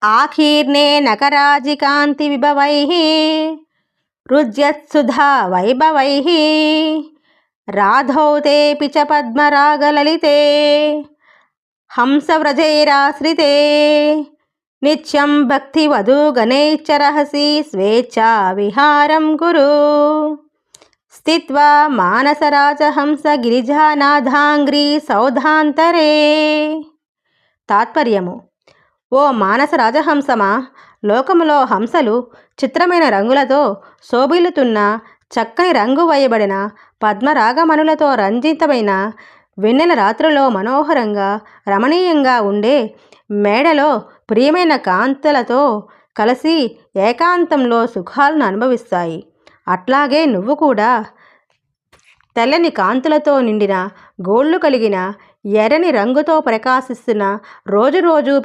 ఆకీర్ణే నకరాజికాంతి విభవైః రుజ్యత్సుధా వైభవైః రాధౌ తేపి చ పద్మరాగలలితే హంసవ్రజైరాశ్రితే నిత్యం భక్తివధూగణైశ్చ రహసి స్వేచ్ఛా విహారం కురు స్థిత్వా మానసరాజహంస గిరిజానాథాంగ్రీ సౌధాంతరే. తాత్పర్యము: ఓ మానస రాజహంసమా, లోకములో హంసలు చిత్రమైన రంగులతో శోభిల్లుతున్న చక్కని రంగు వేయబడిన పద్మరాగమణులతో రంజితమైన వెన్నెల రాత్రిలో మనోహరంగా రమణీయంగా ఉండే మేడలో ప్రియమైన కాంతలతో కలిసి ఏకాంతంలో సుఖాలను అనుభవిస్తాయి. అట్లాగే నువ్వు కూడా తెల్లని కాంతులతో నిండిన గోళ్ళు కలిగిన ఎర్రని రంగుతో ప్రకాశిస్తున్న రోజు